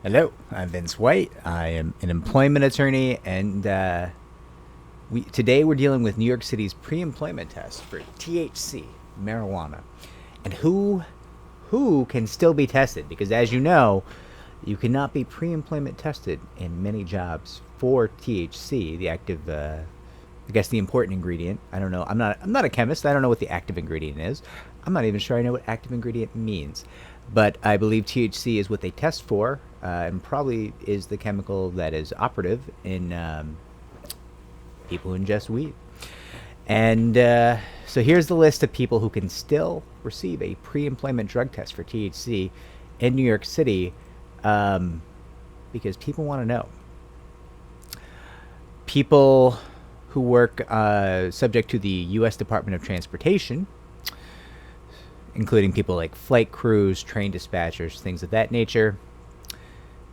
Hello, I'm Vince White. I am an employment attorney, and today we're dealing with New York City's pre-employment test for THC, marijuana, and who can still be tested. Because as you know, you cannot be pre-employment tested in many jobs for THC, the active, I guess the important ingredient. I don't know. I'm not a chemist. I don't know what the active ingredient is. I'm not even sure I know what active ingredient means. But I believe THC is what they test for, and probably is the chemical that is operative in people who ingest weed. And so here's the list of people who can still receive a pre-employment drug test for THC in New York City, because people want to know. People who work subject to the U.S. Department of Transportation, including people like flight crews, train dispatchers, things of that nature.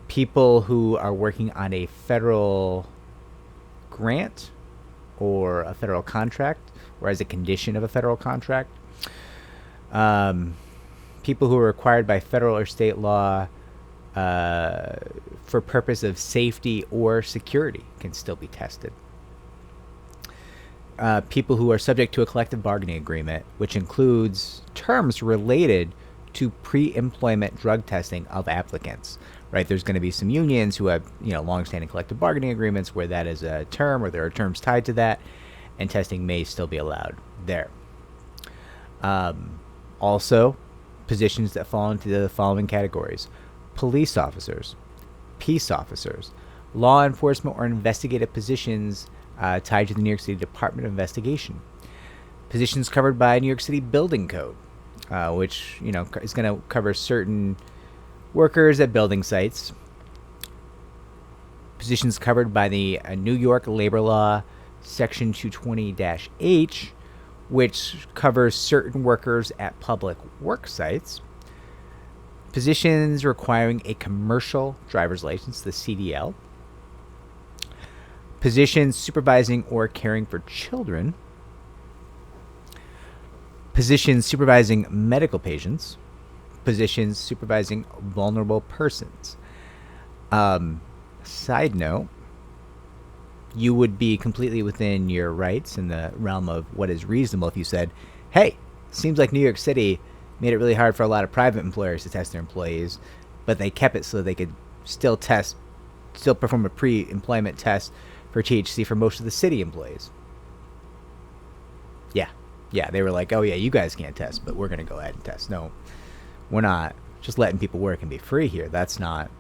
People who are working on a federal grant or a federal contract, or as a condition of a federal contract. People who are required by federal or state law for purpose of safety or security can still be tested. People who are subject to a collective bargaining agreement, which includes terms related to pre-employment drug testing of applicants. Right, there's going to be some unions who have long-standing collective bargaining agreements where that is a term, or there are terms tied to that, and testing may still be allowed there. Also, positions that fall into the following categories: police officers, peace officers, law enforcement or investigative positions tied to the New York City Department of Investigation, positions covered by New York City Building Code, which is going to cover certain workers at building sites, positions covered by the New York Labor Law Section 220-H, which covers certain workers at public work sites, positions requiring a commercial driver's license, the CDL, positions supervising or caring for children, positions supervising medical patients, positions supervising vulnerable persons. Side note, you would be completely within your rights in the realm of what is reasonable if you said, hey, seems like New York City made it really hard for a lot of private employers to test their employees, but they kept it so they could still perform a pre-employment test for THC for most of the city employees. Yeah, they were like, oh yeah, you guys can't test, but we're going to go ahead and test. No, we're not just letting people work and be free here. That's not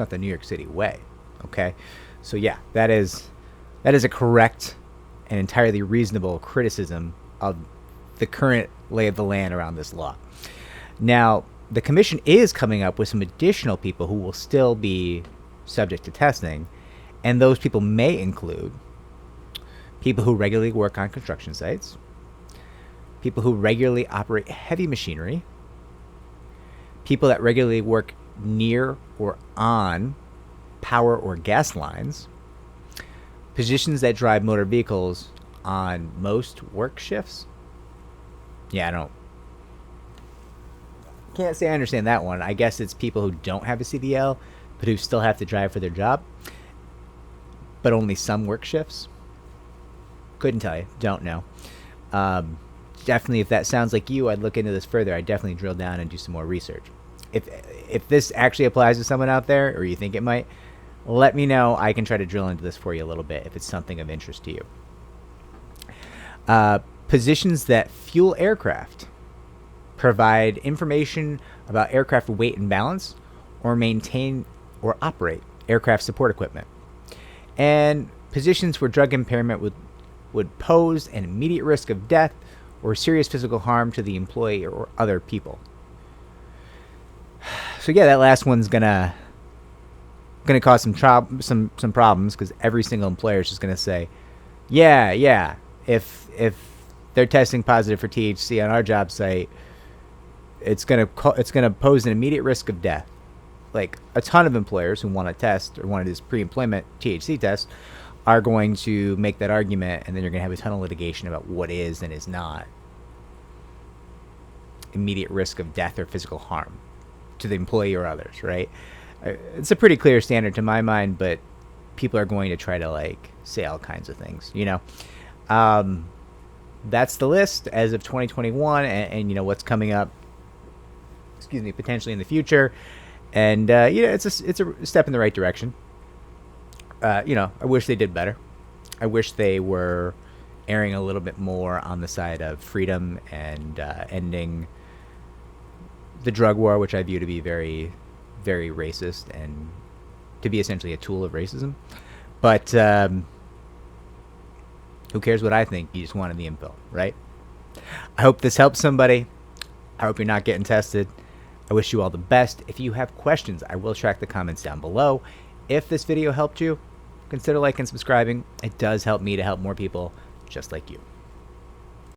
the New York City way. Okay, so yeah, that is a correct and entirely reasonable criticism of the current lay of the land around this law. Now, the commission is coming up with some additional people who will still be subject to testing, and those people may include people who regularly work on construction sites, people who regularly operate heavy machinery, people that regularly work near or on power or gas lines, positions that drive motor vehicles on most work shifts. Yeah, I can't say I understand that one. I guess it's people who don't have a CDL but who still have to drive for their job, but only some work shifts. Couldn't tell you. Don't know. Definitely, if that sounds like you, I'd look into this further. I'd definitely drill down and do some more research. If this actually applies to someone out there, or you think it might, let me know. I can try to drill into this for you a little bit if it's something of interest to you. Positions that fuel aircraft, provide information about aircraft weight and balance, or maintain or operate aircraft support equipment, and positions where drug impairment would pose an immediate risk of death or serious physical harm to the employee or other people. So yeah, that last one's gonna cause some problems, because every single employer is just gonna say, yeah, if they're testing positive for THC on our job site, it's gonna pose an immediate risk of death. Like, a ton of employers who want to test or want to do this pre-employment THC test are going to make that argument, and then you're going to have a ton of litigation about what is and is not immediate risk of death or physical harm to the employee or others, right? It's a pretty clear standard to my mind, but people are going to try to like say all kinds of things, you know. That's the list as of 2021, and you know what's coming up. Excuse me, potentially in the future, and you know, it's a step in the right direction. You know, I wish they did better. I wish they were erring a little bit more on the side of freedom and ending the drug war, which I view to be very, very racist and to be essentially a tool of racism. But who cares what I think? You just wanted the info, right? I hope this helps somebody. I hope you're not getting tested. I wish you all the best. If you have questions, I will track the comments down below. If this video helped you, consider liking and subscribing. It does help me to help more people just like you.